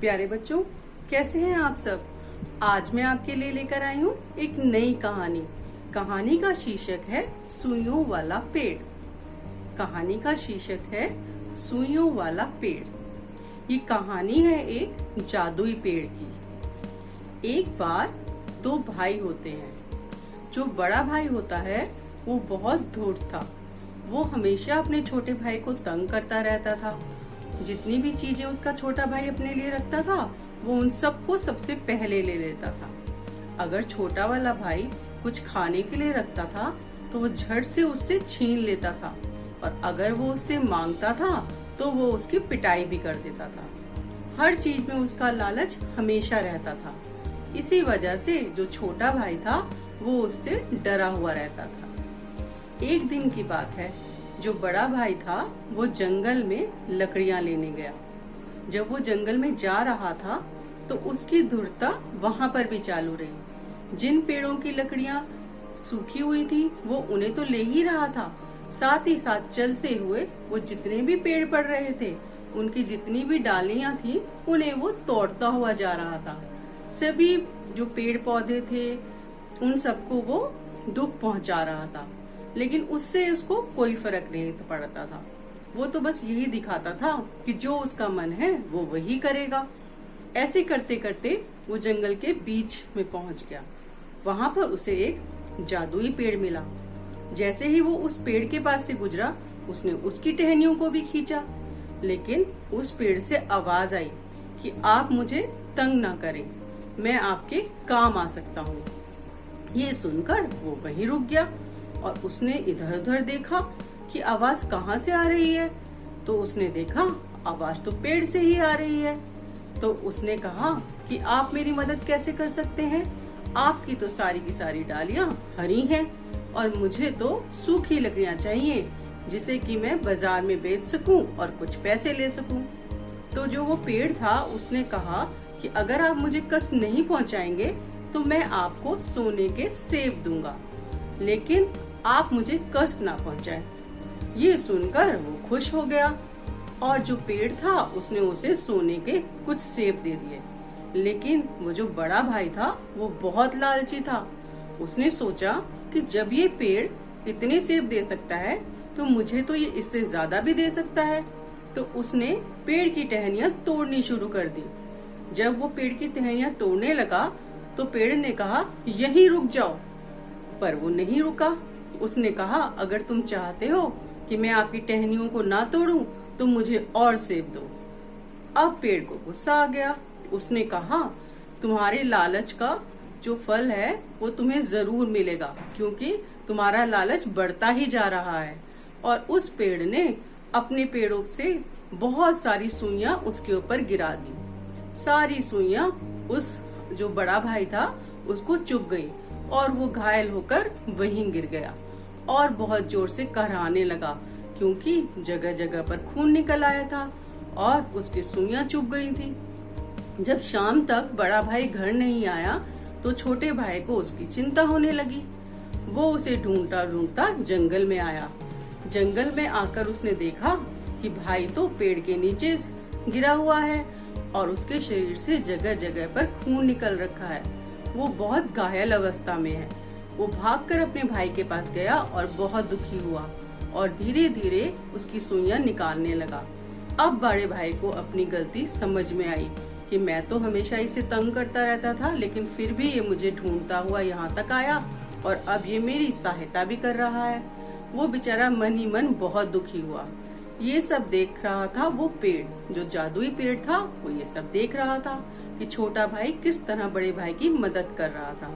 प्यारे बच्चों, कैसे हैं आप सब। आज मैं आपके लिए लेकर आई हूँ एक नई कहानी। कहानी का शीर्षक है सुइयों वाला पेड़। कहानी का शीर्षक है सुइयों वाला पेड़। ये कहानी है एक जादुई पेड़ की। एक बार दो भाई होते हैं। जो बड़ा भाई होता है वो बहुत धूर्त था। वो हमेशा अपने छोटे भाई को तंग करता रहता था। जितनी भी चीजें उसका छोटा भाई अपने लिए रखता था वो उन सबको सबसे पहले ले लेता था। अगर छोटा वाला भाई कुछ खाने के लिए रखता था तो वो झट से उससे छीन लेता था, और अगर वो उससे मांगता था तो वो उसकी पिटाई भी कर देता था। हर चीज में उसका लालच हमेशा रहता था। इसी वजह से जो छोटा भाई था वो उससे डरा हुआ रहता था। एक दिन की बात है, जो बड़ा भाई था वो जंगल में लकड़ियां लेने गया। जब वो जंगल में जा रहा था तो उसकी धुरता वहां पर भी चालू रही। जिन पेड़ों की लकड़ियां सूखी हुई थी वो उन्हें तो ले ही रहा था, साथ ही साथ चलते हुए वो जितने भी पेड़ पड़ रहे थे उनकी जितनी भी डालियां थी उन्हें वो तोड़ता हुआ जा रहा था। सभी जो पेड़ पौधे थे उन सबको वो दुख पहुंचा रहा था, लेकिन उससे उसको कोई फर्क नहीं पड़ता था। वो तो बस यही दिखाता था कि जो उसका मन है वो वही करेगा। ऐसे करते करते वो जंगल के बीच में पहुंच गया। वहां पर उसे एक जादुई पेड़ मिला। जैसे ही वो उस पेड़ के पास से गुजरा उसने उसकी टहनियों को भी खींचा, लेकिन उस पेड़ से आवाज आई कि आप मुझे तंग ना करें, मैं आपके काम आ सकता हूँ। ये सुनकर वो वहीं रुक गया और उसने इधर उधर देखा कि आवाज कहाँ से आ रही है। तो उसने देखा आवाज तो पेड़ से ही आ रही है। तो उसने कहा कि आप मेरी मदद कैसे कर सकते हैं, आपकी तो सारी की सारी डालियां हरी हैं और मुझे तो सूखी लकड़ियां चाहिए जिसे कि मैं बाजार में बेच सकूं और कुछ पैसे ले सकूं। तो जो वो पेड़ था उसने कहा कि अगर आप मुझे कष्ट नहीं पहुंचाएंगे तो मैं आपको सोने के सेब दूंगा, लेकिन आप मुझे कष्ट ना पहुंचाए। ये सुनकर वो खुश हो गया और जो पेड़ था उसने उसे सोने के कुछ सेब दे दिए। लेकिन वो जो बड़ा भाई था वो बहुत लालची था। उसने सोचा कि जब ये पेड़ इतने सेब दे सकता है तो मुझे तो ये इससे ज्यादा भी दे सकता है। तो उसने पेड़ की टहनियां तोड़नी शुरू कर दी। जब वो पेड़ की टहनियां तोड़ने लगा तो पेड़ ने कहा यहीं रुक जाओ, पर वो नहीं रुका। उसने कहा अगर तुम चाहते हो कि मैं आपकी टहनियों को ना तोड़ूं तो मुझे और सेब दो। अब पेड़ को गुस्सा आ गया। उसने कहा तुम्हारे लालच का जो फल है वो तुम्हें जरूर मिलेगा, क्योंकि तुम्हारा लालच बढ़ता ही जा रहा है। और उस पेड़ ने अपने पेड़ों से बहुत सारी सुइयां उसके ऊपर गिरा दी। सारी सुइयां उस जो बड़ा भाई था उसको चुभ गई और वो घायल होकर वहीं गिर गया और बहुत जोर से कराहने लगा, क्योंकि जगह जगह पर खून निकल आया था और उसकी सुइयां चुभ गई थी। जब शाम तक बड़ा भाई घर नहीं आया तो छोटे भाई को उसकी चिंता होने लगी। वो उसे ढूंढता ढूंढता जंगल में आया। जंगल में आकर उसने देखा कि भाई तो पेड़ के नीचे गिरा हुआ है और उसके शरीर से जगह जगह पर खून निकल रखा है। वो बहुत घायल अवस्था में है। वो भागकर अपने भाई के पास गया और बहुत दुखी हुआ और धीरे धीरे उसकी सुइयां निकालने लगा। अब बड़े भाई को अपनी गलती समझ में आई कि मैं तो हमेशा इसे तंग करता रहता था, लेकिन फिर भी ये मुझे ढूंढता हुआ यहाँ तक आया और अब ये मेरी सहायता भी कर रहा है। वो बेचारा मन ही मन बहुत दुखी हुआ। ये सब देख रहा था वो पेड़, जो जादुई पेड़ था, वो ये सब देख रहा था कि छोटा भाई किस तरह बड़े भाई की मदद कर रहा था।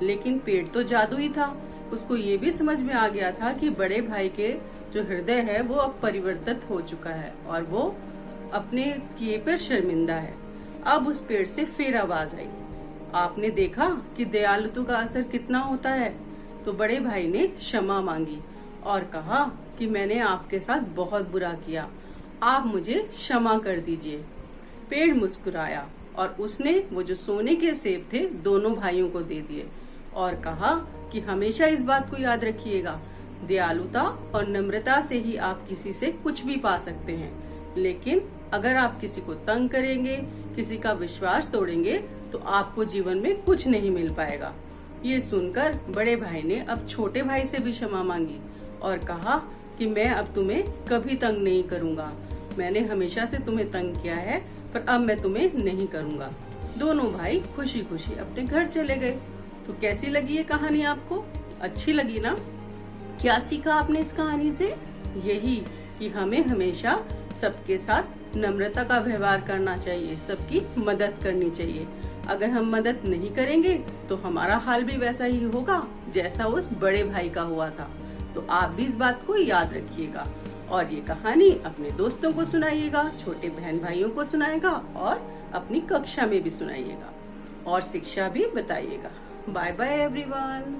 लेकिन पेड़ तो जादुई था। उसको ये भी समझ में आ गया था कि बड़े भाई के जो हृदय है वो अब परिवर्तित हो चुका है और वो अपने किए पर शर्मिंदा है। अब उस पेड़ से फिर आवाज आई, आपने देखा कि दयालुता का असर कितना होता है। तो बड़े भाई ने क्षमा मांगी और कहा कि मैंने आपके साथ बहुत बुरा किया, आप मुझे क्षमा कर दीजिए। पेड़ मुस्कुराया और उसने वो जो सोने के सेब थे दोनों भाइयों को दे दिए और कहा कि हमेशा इस बात को याद रखिएगा, दयालुता और नम्रता से ही आप किसी से कुछ भी पा सकते हैं, लेकिन अगर आप किसी को तंग करेंगे, किसी का विश्वास तोड़ेंगे, तो आपको जीवन में कुछ नहीं मिल पाएगा। ये सुनकर बड़े भाई ने अब छोटे भाई से भी क्षमा मांगी और कहा कि मैं अब तुम्हें कभी तंग नहीं करूँगा। मैंने हमेशा से तुम्हें तंग किया है, पर अब मैं तुम्हें नहीं करूँगा। दोनों भाई खुशी खुशी अपने घर चले गए। तो कैसी लगी ये कहानी आपको? अच्छी लगी ना? क्या सीखा आपने इस कहानी से? यही कि हमें हमेशा सबके साथ नम्रता का व्यवहार करना चाहिए, सबकी मदद करनी चाहिए। अगर हम मदद नहीं करेंगे तो हमारा हाल भी वैसा ही होगा जैसा उस बड़े भाई का हुआ था। तो आप भी इस बात को याद रखिएगा और ये कहानी अपने दोस्तों को सुनाइएगा, छोटे बहन भाइयों को सुनाएगा और अपनी कक्षा में भी सुनाइएगा और शिक्षा भी बताइएगा। Bye bye everyone.